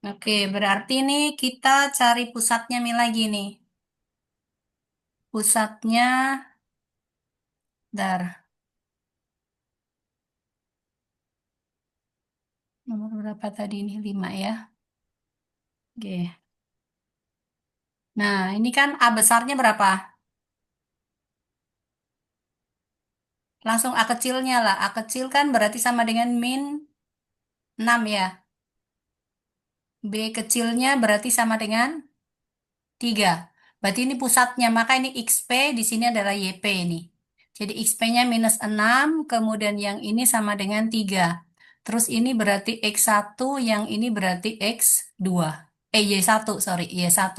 Oke, berarti nih kita cari pusatnya Mi lagi nih. Pusatnya, dar, nomor berapa tadi ini? 5 ya. Oke. Nah, ini kan A besarnya berapa? Langsung A kecilnya lah. A kecil kan berarti sama dengan min 6 ya. B kecilnya berarti sama dengan 3. Berarti ini pusatnya, maka ini XP di sini adalah YP ini. Jadi XP-nya minus 6, kemudian yang ini sama dengan 3. Terus ini berarti X1, yang ini berarti X2. Y1, sorry, Y1.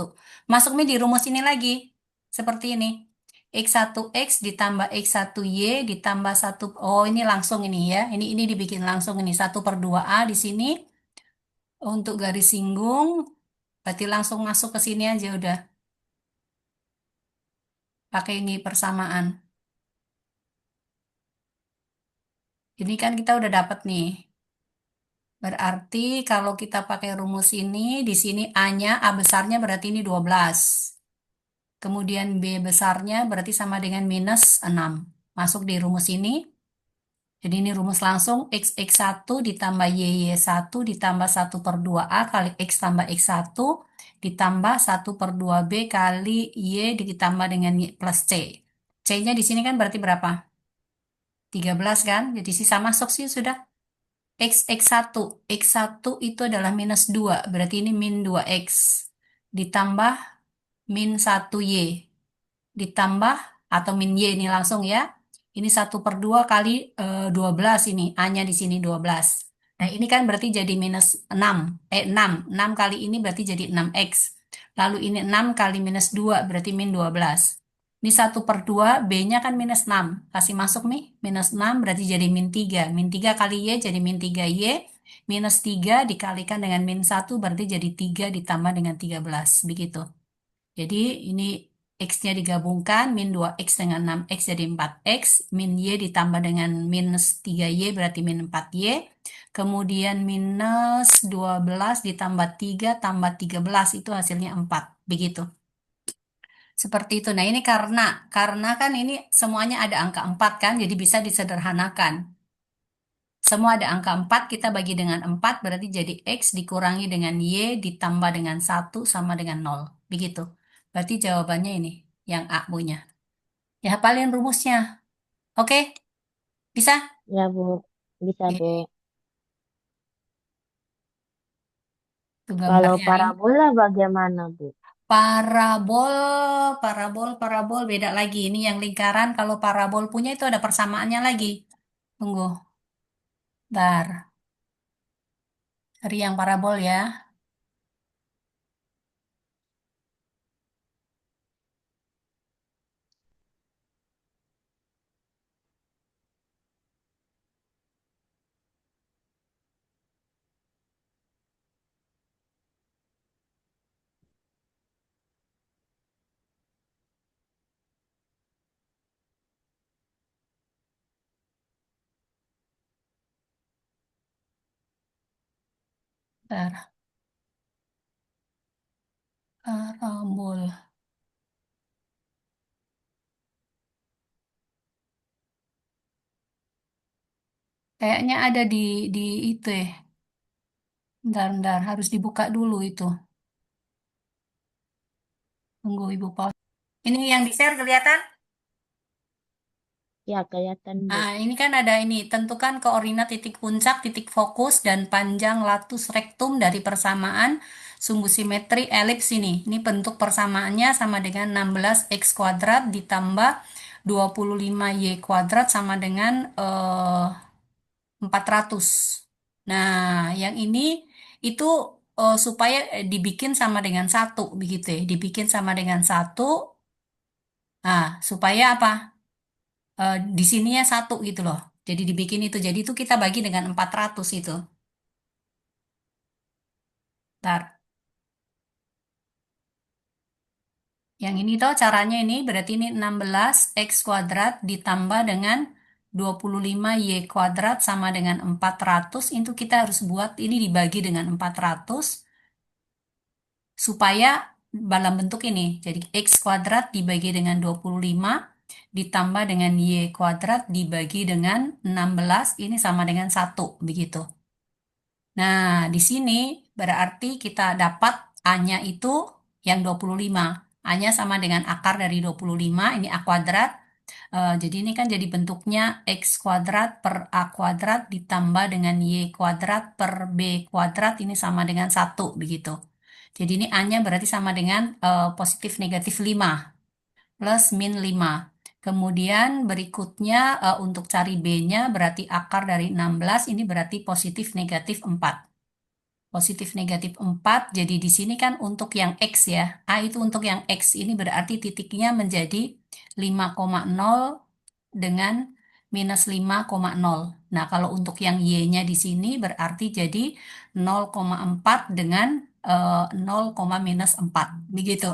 Masuk nih di rumus ini lagi. Seperti ini. X1X ditambah X1Y ditambah 1. Oh, ini langsung ini ya. Ini dibikin langsung ini. 1/2A di sini. Untuk garis singgung, berarti langsung masuk ke sini aja udah. Pakai ini persamaan. Ini kan kita udah dapat nih. Berarti kalau kita pakai rumus ini, di sini A-nya, A besarnya berarti ini 12. Kemudian B besarnya berarti sama dengan minus 6. Masuk di rumus ini. Jadi ini rumus langsung X1 ditambah Y1 ditambah 1/2A kali X tambah X1 ditambah 1/2B kali Y ditambah dengan Y plus C. C-nya di sini kan berarti berapa? 13 kan? Jadi sisa masuk sih sudah. X1. X1 itu adalah minus 2. Berarti ini min 2X. Ditambah min 1Y. Ditambah atau min Y ini langsung ya. Ini 1/2 kali 12 ini. A-nya di sini 12. Nah ini kan berarti jadi minus 6. 6. 6 kali ini berarti jadi 6X. Lalu ini 6 kali minus 2 berarti min 12. Ini 1/2, B-nya kan minus 6. Kasih masuk nih, minus 6 berarti jadi min 3. Min 3 kali Y jadi min 3Y. Minus 3 dikalikan dengan min 1 berarti jadi 3 ditambah dengan 13. Begitu. Jadi ini X-nya digabungkan, min 2X dengan 6X jadi 4X. Min Y ditambah dengan minus 3Y berarti min 4Y. Kemudian minus 12 ditambah 3 tambah 13 itu hasilnya 4. Begitu. Seperti itu. Nah, ini karena kan ini semuanya ada angka 4 kan, jadi bisa disederhanakan. Semua ada angka 4, kita bagi dengan 4 berarti jadi X dikurangi dengan Y ditambah dengan 1 sama dengan 0. Begitu. Berarti jawabannya ini yang A punya. Ya, hafalin rumusnya. Oke, bisa? Ya, Bu. Bisa, Bu. Oke, itu Kalau gambarnya. parabola bagaimana, Bu? Parabol, parabol beda lagi. Ini yang lingkaran. Kalau parabol punya itu ada persamaannya lagi. Tunggu, bentar. Cari yang parabol ya. Bentar. Parabol. Kayaknya ada di itu ya. Bentar, harus dibuka dulu itu. Tunggu Ibu Paul. Ini yang di-share kelihatan? Ya, kelihatan, Bu. Nah, ini kan ada ini, tentukan koordinat titik puncak, titik fokus, dan panjang latus rektum dari persamaan sumbu simetri elips ini. Ini bentuk persamaannya sama dengan 16x kuadrat ditambah 25y kuadrat sama dengan 400. Nah, yang ini itu supaya dibikin sama dengan satu, begitu ya. Dibikin sama dengan satu, nah, supaya apa? Di sininya satu gitu loh. Jadi dibikin itu. Jadi itu kita bagi dengan 400 itu. Ntar. Yang ini tuh caranya ini berarti ini 16x kuadrat ditambah dengan 25y kuadrat sama dengan 400. Itu kita harus buat ini dibagi dengan 400. supaya dalam bentuk ini. Jadi X kuadrat dibagi dengan 25 ditambah dengan Y kuadrat dibagi dengan 16 ini sama dengan 1, begitu. Nah, di sini berarti kita dapat A-nya itu yang 25. A-nya sama dengan akar dari 25, ini A kuadrat. Jadi ini kan jadi bentuknya X kuadrat per A kuadrat ditambah dengan Y kuadrat per B kuadrat, ini sama dengan 1, begitu. Jadi ini A-nya berarti sama dengan positif negatif 5 plus min 5. Kemudian berikutnya untuk cari B-nya berarti akar dari 16 ini berarti positif negatif 4. Positif negatif 4, jadi di sini kan untuk yang X ya. A itu untuk yang X, ini berarti titiknya menjadi 5,0 dengan minus 5,0. Nah, kalau untuk yang Y-nya di sini berarti jadi 0,4 dengan 0, minus 4. Begitu.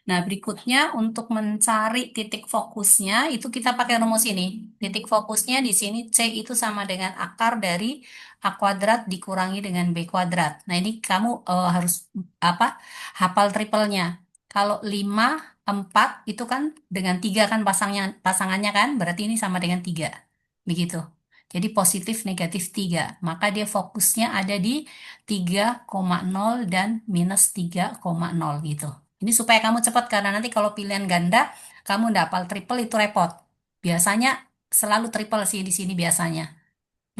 Nah, berikutnya untuk mencari titik fokusnya itu kita pakai rumus ini. Titik fokusnya di sini C itu sama dengan akar dari A kuadrat dikurangi dengan B kuadrat. Nah, ini kamu harus apa? Hafal triplenya. Kalau 5, 4 itu kan dengan 3 kan pasangannya kan, berarti ini sama dengan 3. Begitu. Jadi positif negatif 3. Maka dia fokusnya ada di 3,0 dan minus 3,0 gitu. Ini supaya kamu cepat karena nanti kalau pilihan ganda kamu nggak hafal triple itu repot. Biasanya selalu triple sih di sini biasanya.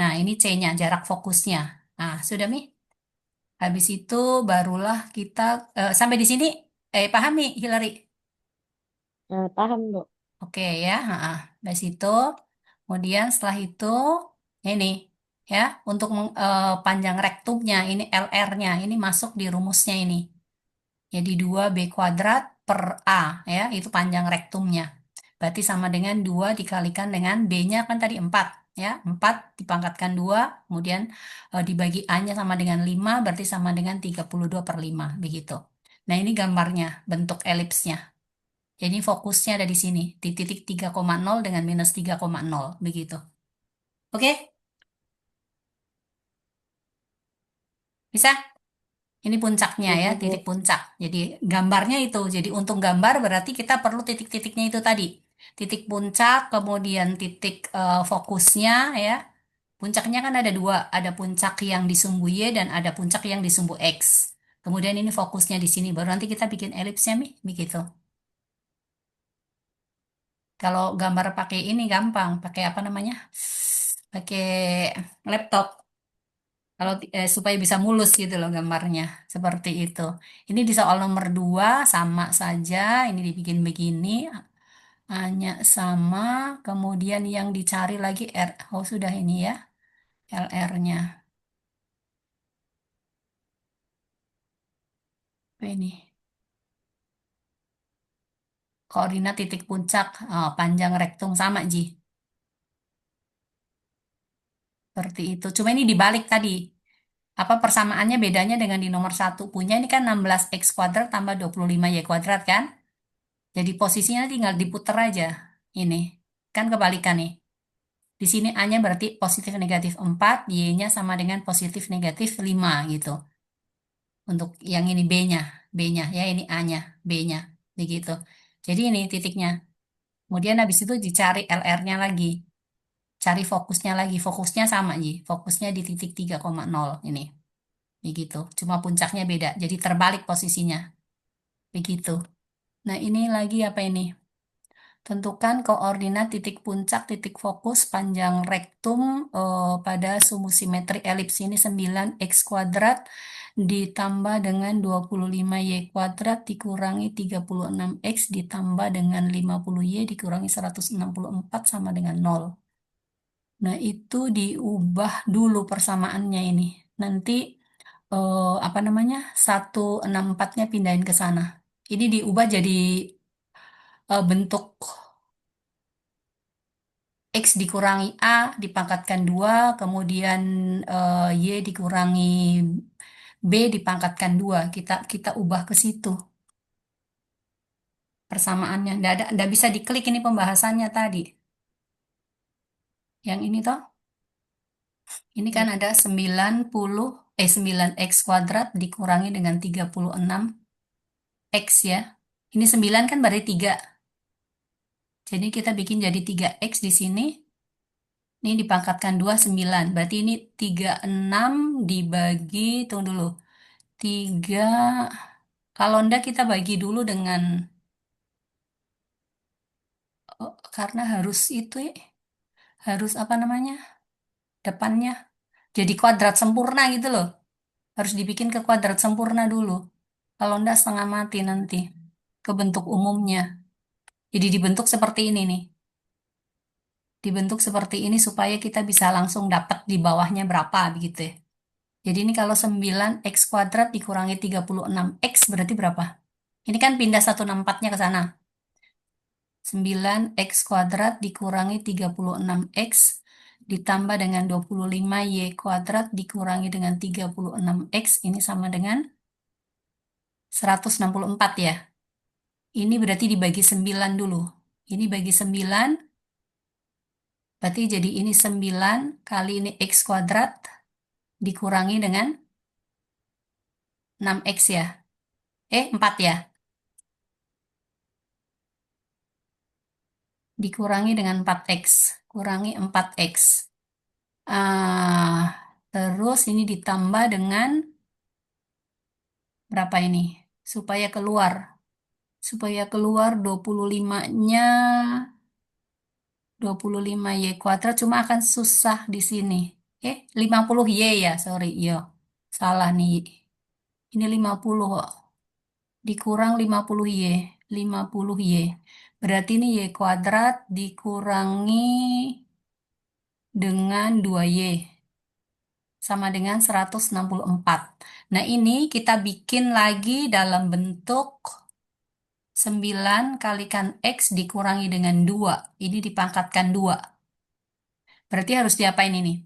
Nah, ini C-nya, jarak fokusnya. Nah, sudah Mi. Habis itu barulah kita sampai di sini paham nih Hillary. Paham, Bu. Oke ya, dari situ. Kemudian setelah itu ini ya untuk panjang rektumnya ini LR-nya ini masuk di rumusnya ini. Jadi 2B kuadrat per A, ya, itu panjang rektumnya. Berarti sama dengan 2 dikalikan dengan B-nya kan tadi 4, ya. 4 dipangkatkan 2, kemudian dibagi A-nya sama dengan 5, berarti sama dengan 32 per 5, begitu. Nah, ini gambarnya, bentuk elipsnya. Jadi fokusnya ada di sini, di titik 3,0 dengan minus 3,0, begitu. Oke, bisa? Ini puncaknya ya, Bisa, titik Bu. puncak. Jadi gambarnya itu. Jadi untuk gambar berarti kita perlu titik-titiknya itu tadi. Titik puncak, kemudian titik fokusnya ya. Puncaknya kan ada dua, ada puncak yang di sumbu Y dan ada puncak yang di sumbu X. Kemudian ini fokusnya di sini. Baru nanti kita bikin elipsnya, Mi. Begitu. Kalau gambar pakai ini gampang. Pakai apa namanya? Pakai laptop. Kalau supaya bisa mulus gitu loh gambarnya, seperti itu. Ini di soal nomor 2 sama saja, ini dibikin begini, hanya sama, kemudian yang dicari lagi R, oh sudah ini ya, LR-nya. Apa ini? Koordinat titik puncak, panjang rektum sama, Ji. Seperti itu. Cuma ini dibalik tadi. Apa persamaannya bedanya dengan di nomor satu punya ini kan 16x kuadrat tambah 25y kuadrat kan? Jadi posisinya tinggal diputer aja. Ini. Kan kebalikan nih. Di sini A-nya berarti positif negatif 4, Y-nya sama dengan positif negatif 5 gitu. Untuk yang ini B-nya ya ini A-nya, B-nya, begitu. Jadi ini titiknya. Kemudian habis itu dicari LR-nya lagi. Cari fokusnya lagi. Fokusnya sama, Ji. Fokusnya di titik 3,0 ini. Begitu. Cuma puncaknya beda. Jadi terbalik posisinya. Begitu. Nah, ini lagi apa ini? Tentukan koordinat titik puncak, titik fokus, panjang rektum pada sumbu simetri elips ini 9x kuadrat ditambah dengan 25y kuadrat dikurangi 36x ditambah dengan 50y dikurangi 164 sama dengan 0. Nah, itu diubah dulu persamaannya ini. Nanti apa namanya? 164-nya pindahin ke sana. Ini diubah jadi bentuk X dikurangi A dipangkatkan 2, kemudian Y dikurangi B dipangkatkan 2. Kita kita ubah ke situ persamaannya. Nggak bisa diklik ini pembahasannya tadi. Yang ini toh, ini kan Hmm. ada 9x kuadrat dikurangi dengan 36. X ya. Ini 9 kan berarti 3. Jadi kita bikin jadi 3X di sini. Ini dipangkatkan 2 9. Berarti ini 36 dibagi, tunggu dulu. 3, kalau ndak kita bagi dulu dengan, oh, karena harus itu ya, harus apa namanya, depannya. Jadi kuadrat sempurna gitu loh. Harus dibikin ke kuadrat sempurna dulu. Kalau ndak setengah mati nanti ke bentuk umumnya. Jadi dibentuk seperti ini nih. Dibentuk seperti ini supaya kita bisa langsung dapat di bawahnya berapa begitu ya. Jadi ini kalau 9X kuadrat dikurangi 36X berarti berapa? Ini kan pindah 164-nya ke sana. 9X kuadrat dikurangi 36X ditambah dengan 25Y kuadrat dikurangi dengan 36X ini sama dengan 164 ya. Ini berarti dibagi 9 dulu. Ini bagi 9, berarti jadi ini 9 kali ini X kuadrat dikurangi dengan 6X ya. 4 ya. Dikurangi dengan 4X. Kurangi 4X. Ah, terus ini ditambah dengan berapa ini? Supaya keluar. Supaya keluar 25-nya, 25Y kuadrat cuma akan susah di sini. 50Y ya, sorry. Yo, salah nih. Ini 50 kok. Dikurang 50Y. 50Y. Berarti ini Y kuadrat dikurangi dengan 2Y. Sama dengan 164. Nah, ini kita bikin lagi dalam bentuk 9 kalikan X dikurangi dengan 2. Ini dipangkatkan 2. Berarti harus diapain ini?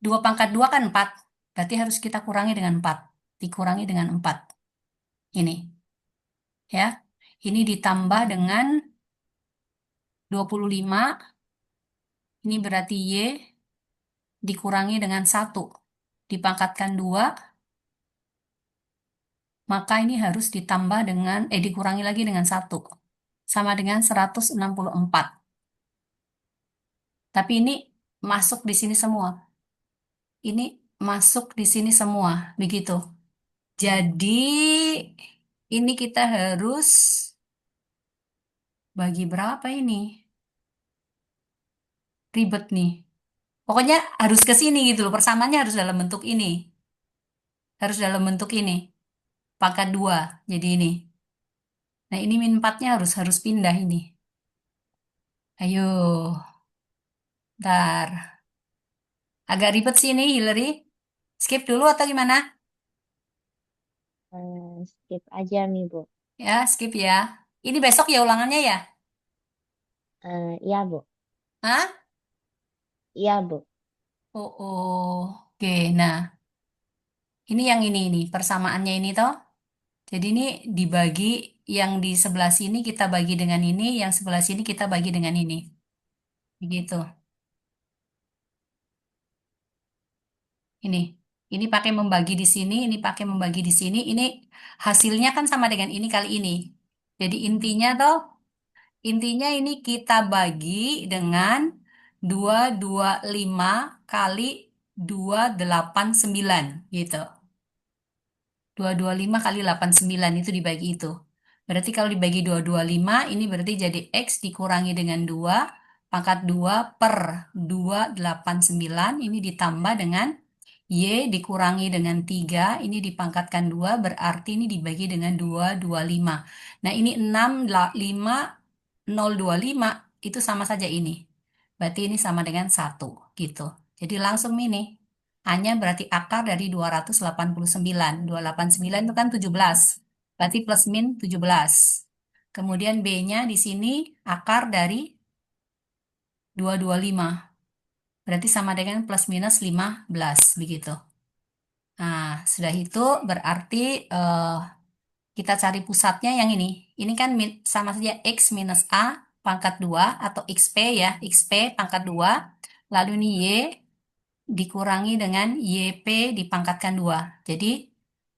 2 pangkat 2 kan 4. Berarti harus kita kurangi dengan 4. Dikurangi dengan 4. Ini. Ya. Ini ditambah dengan 25. Ini berarti Y dikurangi dengan 1. Dipangkatkan 2. Maka ini harus ditambah dengan, dikurangi lagi dengan 1. Sama dengan 164. Tapi ini masuk di sini semua. Ini masuk di sini semua. Begitu. Jadi, ini kita harus bagi berapa ini? Ribet nih. Pokoknya harus ke sini gitu loh. Persamaannya harus dalam bentuk ini. Harus dalam bentuk ini. Pangkat 2. Jadi ini. Nah, ini min 4-nya harus harus pindah ini. Ayo. Ntar. Agak ribet sih ini, Hillary. Skip dulu atau gimana? Skip aja nih, Bu. Ya, skip ya. Ini besok ya ulangannya ya? Iya, Bu. Hah? Iya, Bu. Oh, oh. Oke, nah. Ini yang ini persamaannya ini toh. Jadi ini dibagi, yang di sebelah sini kita bagi dengan ini, yang sebelah sini kita bagi dengan ini. Begitu. Ini. Ini pakai membagi di sini, ini pakai membagi di sini. Ini hasilnya kan sama dengan ini kali ini. Jadi intinya ini kita bagi dengan 225 kali 289 gitu. 225 kali 89 itu dibagi itu. Berarti kalau dibagi 225 ini berarti jadi X dikurangi dengan 2 pangkat 2 per 289 ini ditambah dengan Y dikurangi dengan 3 ini dipangkatkan 2 berarti ini dibagi dengan 225. Nah ini 65025 itu sama saja ini. Berarti ini sama dengan 1 gitu. Jadi langsung ini. A-nya berarti akar dari 289. 289 itu kan 17. Berarti plus min 17. Kemudian B-nya di sini akar dari 225. Berarti sama dengan plus minus 15. Begitu. Nah, sudah itu berarti kita cari pusatnya yang ini. Ini kan sama saja X minus A pangkat 2 atau XP ya. XP pangkat 2. Lalu ini Y dikurangi dengan YP dipangkatkan 2. Jadi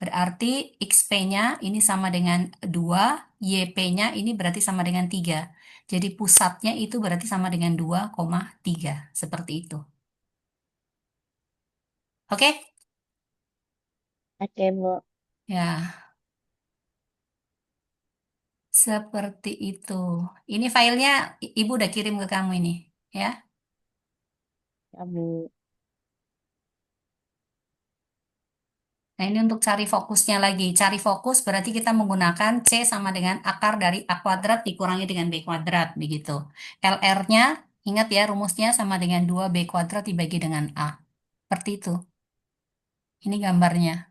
Berarti XP-nya ini sama dengan 2, YP-nya ini berarti sama dengan 3. Jadi pusatnya itu berarti sama dengan 2,3. Seperti itu. Oke? Oke, Bu. Ya, seperti itu. Ini filenya Ibu udah kirim ke kamu ini. Ya. Ya, Bu. Nah, ini untuk cari fokusnya lagi. Cari fokus berarti kita menggunakan C sama dengan akar dari A kuadrat dikurangi dengan B kuadrat. Begitu. LR-nya, ingat ya rumusnya sama dengan 2B kuadrat dibagi dengan A. Seperti itu. Ini gambarnya.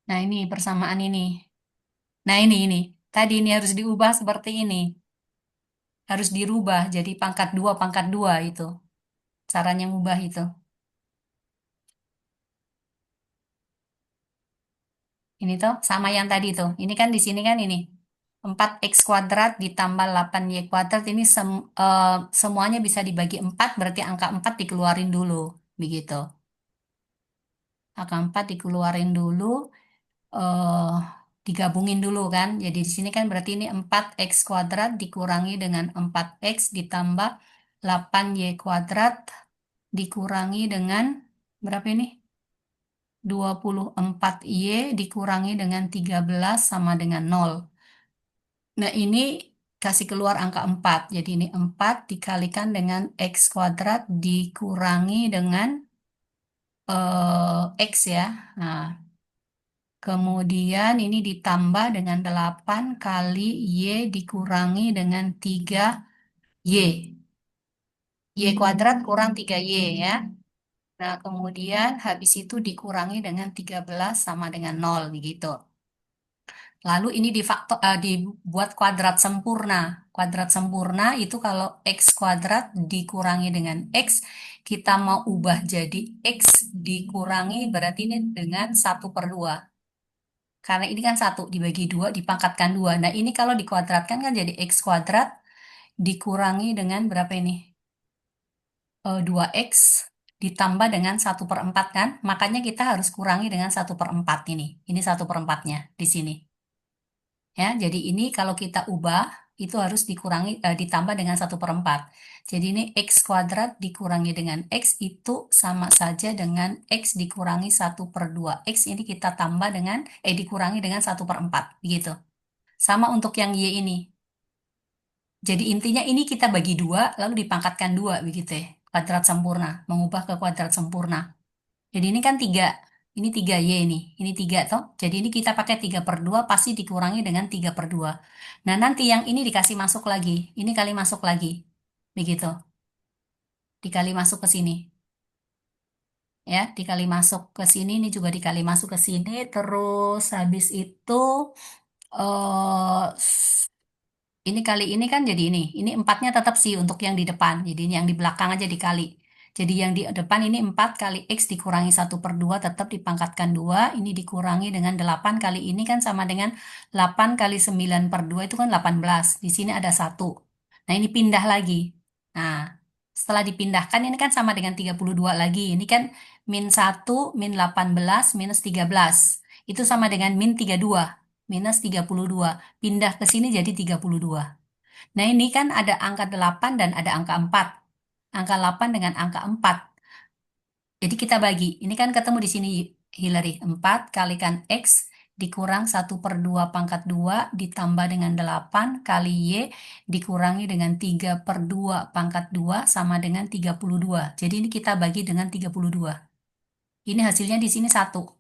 Nah, ini persamaan ini. Nah, ini. Tadi ini harus diubah seperti ini. Harus dirubah jadi pangkat 2 itu. Caranya ngubah itu. Ini tuh sama yang tadi tuh. Ini kan di sini kan ini. 4x kuadrat ditambah 8y kuadrat ini semuanya bisa dibagi 4 berarti angka 4 dikeluarin dulu. Begitu. Angka 4 dikeluarin dulu. eh Digabungin dulu kan. Jadi di sini kan berarti ini 4x kuadrat dikurangi dengan 4x ditambah 8y kuadrat dikurangi dengan berapa ini? 24y dikurangi dengan 13 sama dengan 0. Nah, ini kasih keluar angka 4. Jadi ini 4 dikalikan dengan x kuadrat dikurangi dengan x ya. Nah, kemudian ini ditambah dengan 8 kali y dikurangi dengan 3y. Y kuadrat kurang 3y ya. Nah, kemudian habis itu dikurangi dengan 13 sama dengan 0 begitu. Lalu ini dibuat kuadrat sempurna. Kuadrat sempurna itu kalau x kuadrat dikurangi dengan x, kita mau ubah jadi x dikurangi berarti ini dengan 1/2. Karena ini kan 1 dibagi 2 dipangkatkan 2. Nah ini kalau dikuadratkan kan jadi x kuadrat dikurangi dengan berapa ini? 2x ditambah dengan 1/4 kan? Makanya kita harus kurangi dengan 1/4 ini. Ini 1/4-nya di sini. Ya, jadi ini kalau kita ubah itu harus ditambah dengan 1/4. Jadi ini x kuadrat dikurangi dengan x itu sama saja dengan x dikurangi 1/2. X ini kita tambah dengan, dikurangi dengan 1/4. Gitu. Sama untuk yang y ini. Jadi intinya ini kita bagi 2, lalu dipangkatkan 2, begitu ya. Kuadrat sempurna, mengubah ke kuadrat sempurna. Jadi ini kan 3. Ini 3Y ini. Ini 3 toh. Jadi ini kita pakai 3/2 pasti dikurangi dengan 3/2. Nah, nanti yang ini dikasih masuk lagi. Ini kali masuk lagi. Begitu. Dikali masuk ke sini. Ya, dikali masuk ke sini. Ini juga dikali masuk ke sini. Terus habis itu eh ini kali ini kan jadi ini. Ini empatnya tetap sih untuk yang di depan. Jadi ini yang di belakang aja dikali. Jadi yang di depan ini 4 kali X dikurangi 1/2 tetap dipangkatkan 2. Ini dikurangi dengan 8 kali ini kan sama dengan 8 kali 9/2 itu kan 18. Di sini ada 1. Nah ini pindah lagi. Nah setelah dipindahkan ini kan sama dengan 32 lagi. Ini kan -1, -18, -13. Itu sama dengan -32. -32 pindah ke sini jadi 32. Nah, ini kan ada angka 8 dan ada angka 4. Angka 8 dengan angka 4. Jadi kita bagi. Ini kan ketemu di sini Hillary. 4 kalikan X dikurang 1/2 pangkat 2 ditambah dengan 8 kali Y dikurangi dengan 3/2 pangkat 2 sama dengan 32. Jadi ini kita bagi dengan 32. Ini hasilnya di sini 1.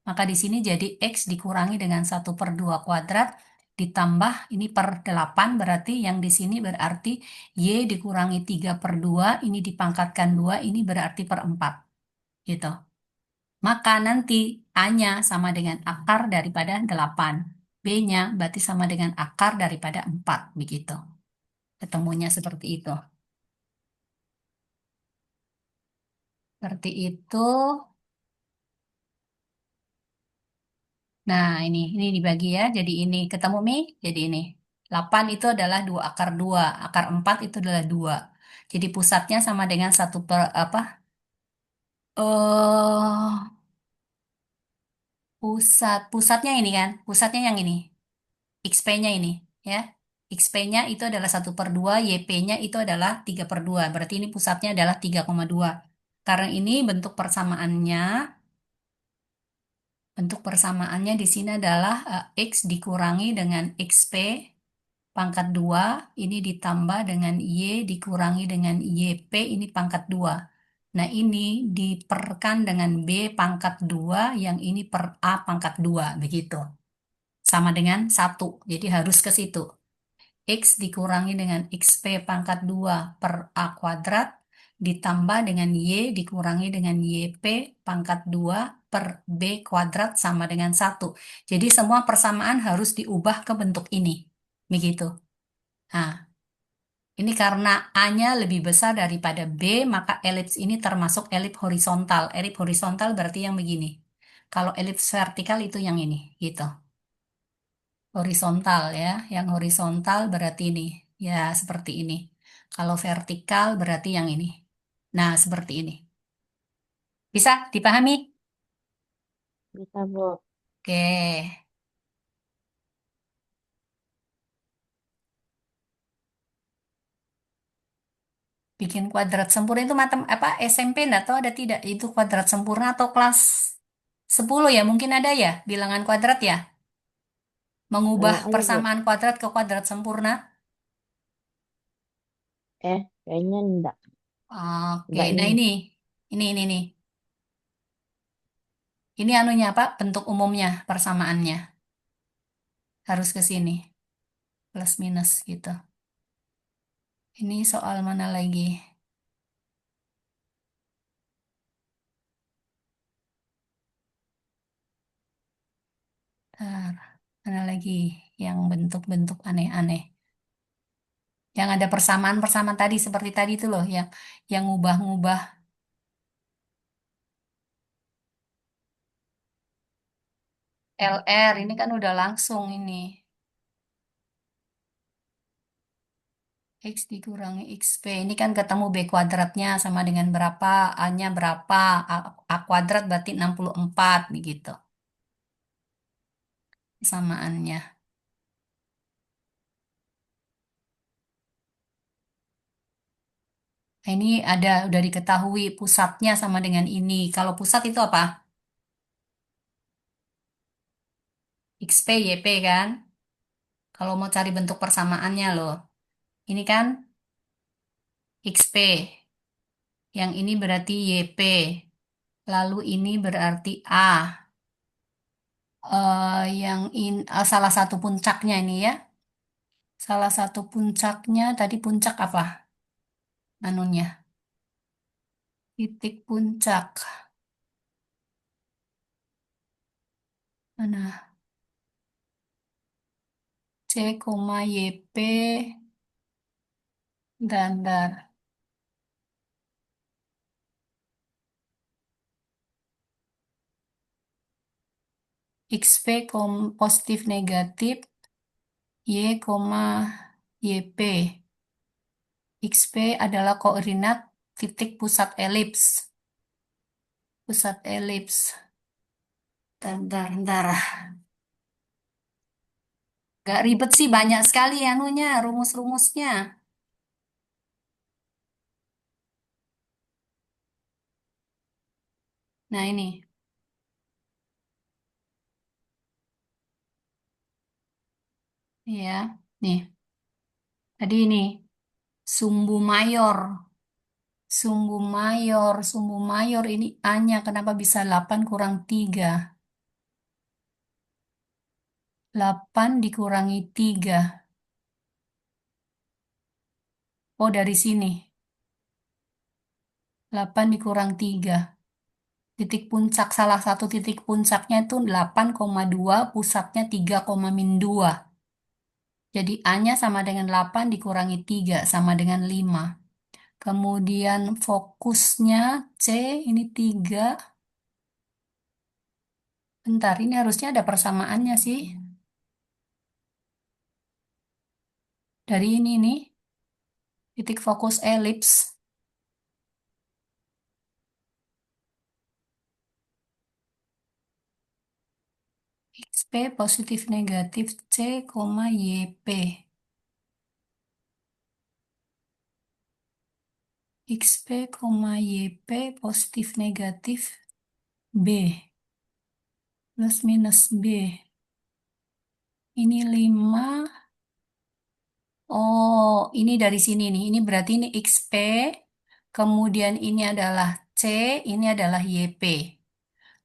Maka di sini jadi X dikurangi dengan 1/2 kuadrat ditambah ini per 8 berarti yang di sini berarti Y dikurangi 3/2 ini dipangkatkan 2 ini berarti per 4 gitu. Maka nanti A-nya sama dengan akar daripada 8. B-nya berarti sama dengan akar daripada 4 begitu. Ketemunya seperti itu. Seperti itu. Nah, ini dibagi ya. Jadi ini ketemu Mi, jadi ini. 8 itu adalah 2 akar 2, akar 4 itu adalah 2. Jadi pusatnya sama dengan 1 per apa? eh pusatnya ini kan, pusatnya yang ini, XP-nya ini, ya. XP-nya itu adalah 1/2, YP-nya itu adalah 3/2. Berarti ini pusatnya adalah 3,2. Karena ini bentuk persamaannya di sini adalah X dikurangi dengan XP pangkat 2, ini ditambah dengan Y dikurangi dengan YP, ini pangkat 2. Nah, ini diperkan dengan B pangkat 2, yang ini per A pangkat 2, begitu. Sama dengan 1, jadi harus ke situ. X dikurangi dengan XP pangkat 2 per A kuadrat, ditambah dengan Y dikurangi dengan YP pangkat 2 per B kuadrat sama dengan 1. Jadi semua persamaan harus diubah ke bentuk ini. Begitu. Nah, ini karena A-nya lebih besar daripada B, maka elips ini termasuk elips horizontal. Elips horizontal berarti yang begini. Kalau elips vertikal itu yang ini, gitu. Horizontal ya, yang horizontal berarti ini. Ya, seperti ini. Kalau vertikal berarti yang ini. Nah, seperti ini. Bisa dipahami? Bisa, Bu. Oke. Bikin kuadrat sempurna itu apa SMP enggak tahu ada tidak itu kuadrat sempurna atau kelas 10 ya mungkin ada ya bilangan kuadrat ya. Mengubah Ada, Bu. persamaan kuadrat ke kuadrat sempurna. Kayaknya enggak. Oke, Enggak nah ini. ini nih. Ini anunya apa? Bentuk umumnya, persamaannya. Harus ke sini, plus minus gitu. Ini soal mana lagi? Bentar, mana lagi yang bentuk-bentuk aneh-aneh. Yang ada persamaan-persamaan tadi, seperti tadi itu loh, yang ngubah-ngubah LR. Ini kan udah langsung ini. X dikurangi XP. Ini kan ketemu B kuadratnya sama dengan berapa, A-nya berapa, A kuadrat berarti 64, begitu. Samaannya. Nah, ini udah diketahui pusatnya sama dengan ini. Kalau pusat itu apa? XP, YP kan? Kalau mau cari bentuk persamaannya loh. Ini kan XP. Yang ini berarti YP. Lalu ini berarti A. Salah satu puncaknya ini ya. Salah satu puncaknya tadi puncak apa? Anunya. Titik puncak. Mana? C, YP dan dar. XP positif negatif Y, YP. XP adalah koordinat titik pusat elips. Pusat elips. Bentar. Gak ribet sih, banyak sekali anunya, rumus-rumusnya. Nah ini, ya. Nih, tadi ini, sumbu mayor. Sumbu mayor ini A-nya kenapa bisa 8 kurang 3? 8 dikurangi 3. Oh, dari sini. 8 dikurang 3. Titik puncak, salah satu titik puncaknya itu 8,2, pusatnya 3,2. Jadi A-nya sama dengan 8 dikurangi 3 sama dengan 5. Kemudian fokusnya C ini 3. Bentar, ini harusnya ada persamaannya sih. Dari ini nih, titik fokus elips. XP positif negatif C, koma YP. XP, koma YP positif negatif B plus minus B. Ini 5. Oh, ini dari sini nih. Ini berarti ini XP. Kemudian ini adalah C, ini adalah YP.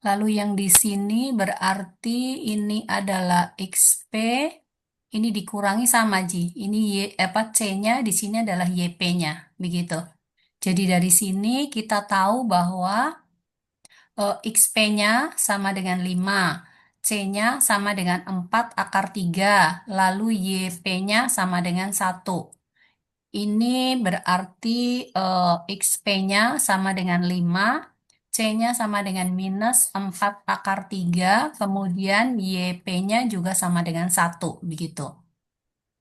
Lalu yang di sini berarti ini adalah XP. Ini dikurangi sama Ji. Ini Y, apa C-nya di sini adalah YP-nya. Begitu. Jadi dari sini kita tahu bahwa XP-nya sama dengan 5, C-nya sama dengan 4 akar 3, lalu YP-nya sama dengan 1. Ini berarti XP-nya sama dengan 5, C-nya sama dengan minus 4 akar 3, kemudian YP-nya juga sama dengan 1, begitu.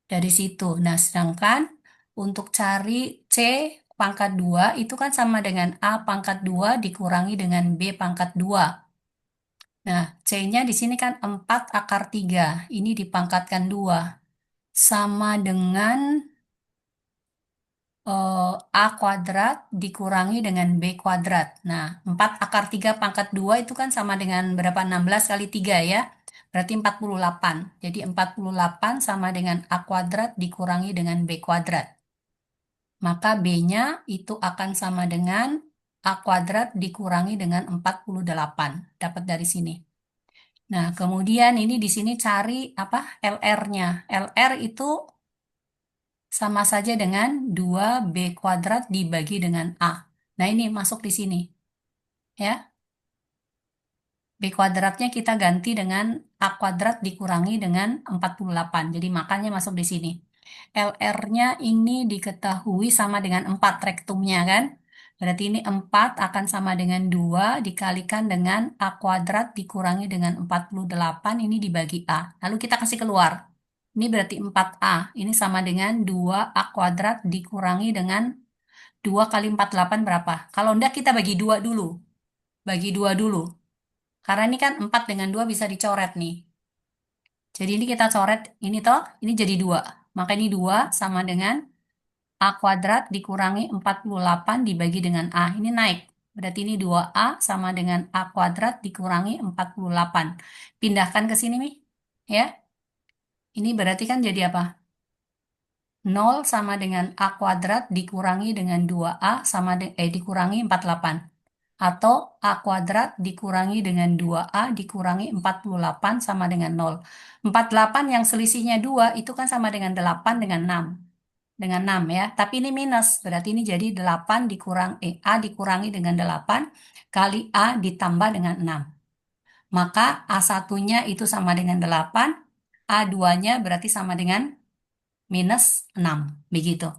Dari situ. Nah, sedangkan untuk cari C pangkat 2 itu kan sama dengan A pangkat 2 dikurangi dengan B pangkat 2. Nah, C-nya di sini kan 4 akar 3. Ini dipangkatkan 2. Sama dengan A kuadrat dikurangi dengan B kuadrat. Nah, 4 akar 3 pangkat 2 itu kan sama dengan berapa? 16 kali 3 ya. Berarti 48. Jadi 48 sama dengan A kuadrat dikurangi dengan B kuadrat. Maka B-nya itu akan sama dengan A kuadrat dikurangi dengan 48. Dapat dari sini. Nah, kemudian ini di sini cari apa? LR-nya. LR itu sama saja dengan 2B kuadrat dibagi dengan A. Nah, ini masuk di sini. Ya, B kuadratnya kita ganti dengan A kuadrat dikurangi dengan 48. Jadi makanya masuk di sini. LR-nya ini diketahui sama dengan 4 rektumnya kan? Berarti ini 4 akan sama dengan 2 dikalikan dengan A kuadrat dikurangi dengan 48. Ini dibagi A. Lalu kita kasih keluar. Ini berarti 4A. Ini sama dengan 2A kuadrat dikurangi dengan 2 kali 48 berapa? Kalau enggak kita bagi 2 dulu. Bagi 2 dulu. Karena ini kan 4 dengan 2 bisa dicoret nih. Jadi ini kita coret ini toh, ini jadi 2. Maka ini 2 sama dengan A kuadrat dikurangi 48 dibagi dengan A. Ini naik. Berarti ini 2A sama dengan A kuadrat dikurangi 48. Pindahkan ke sini nih. Ya. Ini berarti kan jadi apa? 0 sama dengan A kuadrat dikurangi dengan 2A dikurangi 48. Atau A kuadrat dikurangi dengan 2A dikurangi 48 sama dengan 0. 48 yang selisihnya 2 itu kan sama dengan 8 dengan 6. Dengan 6 ya. Tapi ini minus. Berarti ini jadi 8 A dikurangi dengan 8 kali A ditambah dengan 6. Maka A1-nya itu sama dengan 8. A2-nya berarti sama dengan minus 6. Begitu.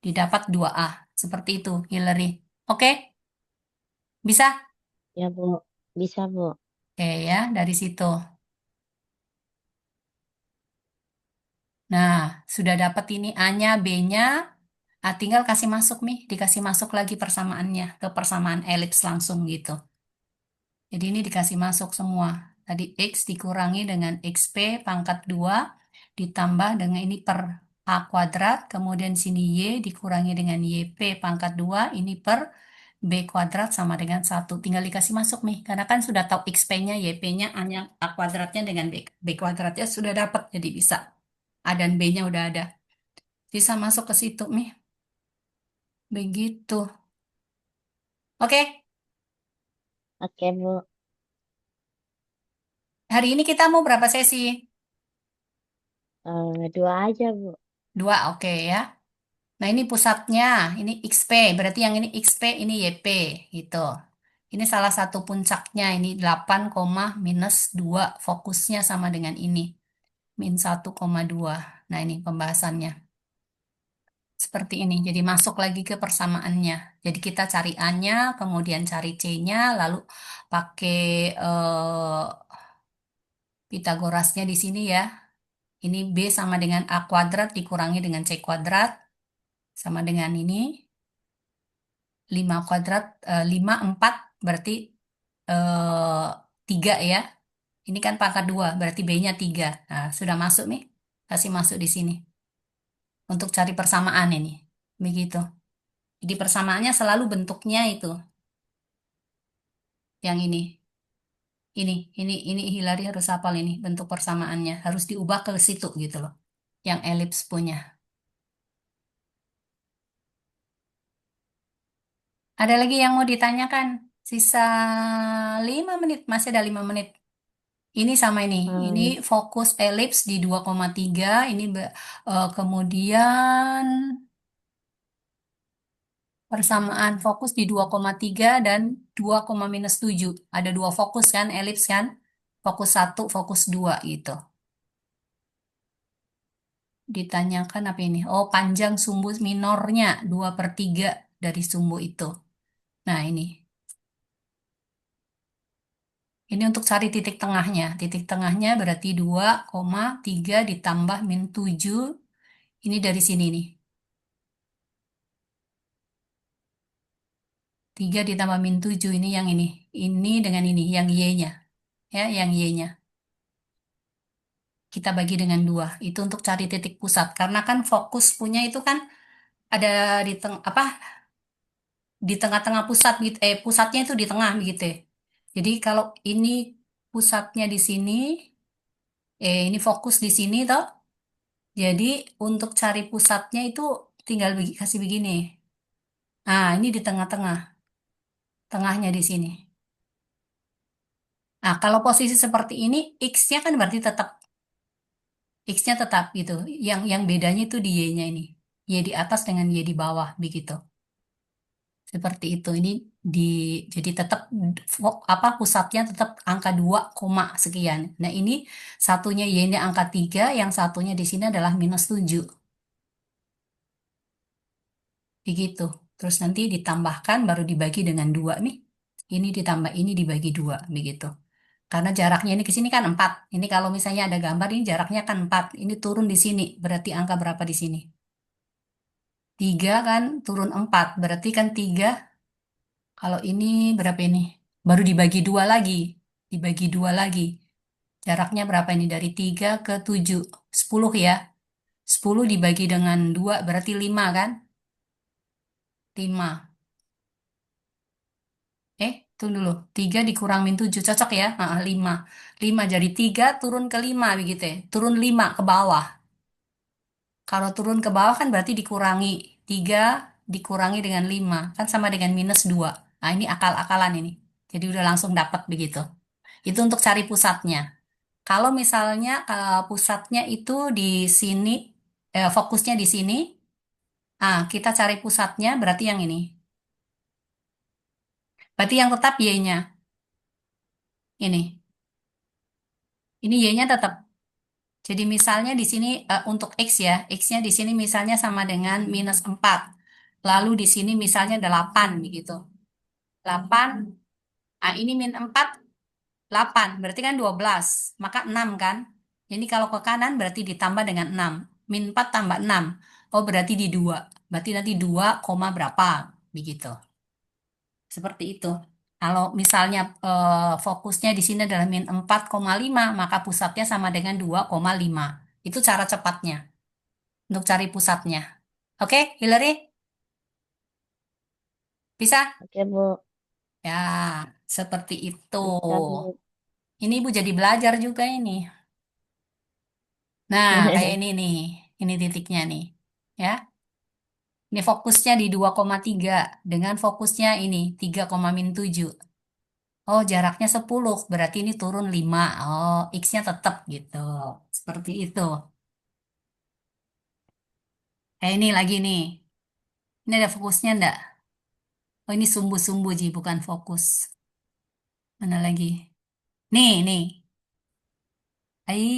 Didapat 2A. Seperti itu, Hillary. Oke? Bisa? Ya, Bu. Bisa, Bu. Oke ya, dari situ. Nah, sudah dapat ini A-nya, B-nya. Ah, tinggal kasih masuk nih, dikasih masuk lagi persamaannya ke persamaan elips langsung gitu. Jadi ini dikasih masuk semua. Tadi X dikurangi dengan XP pangkat 2 ditambah dengan ini per A kuadrat, kemudian sini Y dikurangi dengan YP pangkat 2 ini per B kuadrat sama dengan 1. Tinggal dikasih masuk nih, karena kan sudah tahu XP-nya, YP-nya, A-nya, A kuadratnya dengan B kuadratnya sudah dapat, jadi bisa. A dan B-nya udah ada. Bisa masuk ke situ nih. Begitu. Oke, Oke, Bu. hari ini kita mau berapa sesi? Dua aja, Bu. Dua, oke ya. Nah, ini pusatnya, ini XP, berarti yang ini XP, ini YP, gitu. Ini salah satu puncaknya, ini 8, minus 2, fokusnya sama dengan ini, min 1,2. Nah, ini pembahasannya. Seperti ini, jadi masuk lagi ke persamaannya. Jadi kita cari A-nya, kemudian cari C-nya, lalu pakai Pitagorasnya di sini ya. Ini B sama dengan A kuadrat dikurangi dengan C kuadrat, sama dengan ini. 5 kuadrat, 5, 4 berarti 3 ya. Ini kan pangkat 2, berarti B-nya 3. Nah, sudah masuk nih. Kasih masuk di sini. Untuk cari persamaan ini. Begitu. Jadi persamaannya selalu bentuknya itu. Yang ini. Ini Hillary harus hafal ini. Bentuk persamaannya. Harus diubah ke situ gitu loh. Yang elips punya. Ada lagi yang mau ditanyakan? Sisa 5 menit. Masih ada 5 menit. Ini sama ini. Ini Hmm, fokus elips di 2,3. Ini kemudian persamaan fokus di 2,3 dan 2,-7. Ada dua fokus kan, elips kan? Fokus satu, fokus 2 gitu. Ditanyakan apa ini? Oh, panjang sumbu minornya 2/3 dari sumbu itu. Nah, ini. Ini untuk cari titik tengahnya. Titik tengahnya berarti 2,3 ditambah -7. Ini dari sini nih. 3 ditambah -7 ini yang ini. Ini dengan ini, yang Y-nya. Ya, yang Y-nya. Kita bagi dengan 2. Itu untuk cari titik pusat. Karena kan fokus punya itu kan ada di apa di tengah-tengah pusat gitu. Pusatnya itu di tengah gitu ya. Jadi kalau ini pusatnya di sini, ini fokus di sini toh. Jadi untuk cari pusatnya itu tinggal kasih begini. Nah, ini di tengah-tengah. Tengahnya di sini. Nah, kalau posisi seperti ini, X-nya kan berarti tetap. X-nya tetap gitu. Yang bedanya itu di Y-nya ini. Y di atas dengan Y di bawah, begitu. Seperti itu. Ini di jadi tetap apa pusatnya tetap angka 2, sekian. Nah, ini satunya Y-nya angka 3, yang satunya di sini adalah -7. Begitu. Terus nanti ditambahkan baru dibagi dengan 2 nih. Ini ditambah ini dibagi 2 begitu. Karena jaraknya ini ke sini kan 4. Ini kalau misalnya ada gambar ini jaraknya kan 4. Ini turun di sini. Berarti angka berapa di sini? 3 kan turun 4. Berarti kan 3. Kalau ini berapa ini? Baru dibagi 2 lagi. Dibagi 2 lagi. Jaraknya berapa ini? Dari 3 ke 7. 10 ya. 10 dibagi dengan 2 berarti 5 kan? 5. Tunggu dulu. 3 dikurangin 7. Cocok ya? 5. 5 jadi 3 turun ke 5 begitu ya. Turun 5 ke bawah. Kalau turun ke bawah kan berarti dikurangi. 3 dikurangi dengan 5. Kan sama dengan -2. Nah, ini akal-akalan ini. Jadi udah langsung dapat begitu. Itu untuk cari pusatnya. Kalau misalnya pusatnya itu di sini, fokusnya di sini, kita cari pusatnya berarti yang ini. Berarti yang tetap Y-nya. Ini. Ini Y-nya tetap. Jadi misalnya di sini untuk X ya, X-nya di sini misalnya sama dengan -4. Lalu di sini misalnya 8 begitu. 8, ini -4, 8, berarti kan 12, maka 6 kan. Jadi kalau ke kanan berarti ditambah dengan 6. -4 tambah 6. Oh berarti di 2. Berarti nanti 2, berapa begitu. Seperti itu. Kalau misalnya fokusnya di sini adalah -4,5, maka pusatnya sama dengan 2,5. Itu cara cepatnya untuk cari pusatnya. Oke, Hillary, bisa? oke Bu. Ya, seperti itu. Bisa Bu. Ini Ibu jadi belajar juga ini. Nah, kayak ini nih. Ini titiknya nih. Ya, ini fokusnya di 2,3 dengan fokusnya ini 3,-7. Oh, jaraknya 10, berarti ini turun 5. Oh, X-nya tetap gitu. Seperti itu. Ini lagi nih. Ini ada fokusnya enggak? Oh, ini sumbu-sumbu, Ji, bukan fokus. Mana lagi? Nih.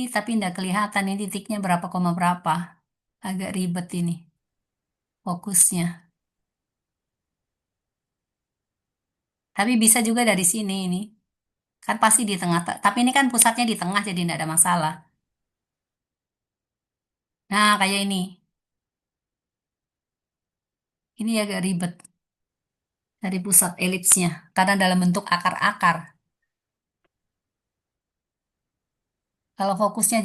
Tapi enggak kelihatan ini titiknya berapa koma berapa. Agak ribet ini fokusnya. Tapi bisa juga dari sini ini. Kan pasti di tengah. Tapi ini kan pusatnya di tengah jadi enggak ada masalah. Nah, kayak ini. Ini agak ribet dari pusat elipsnya. Karena dalam bentuk akar-akar. Kalau fokusnya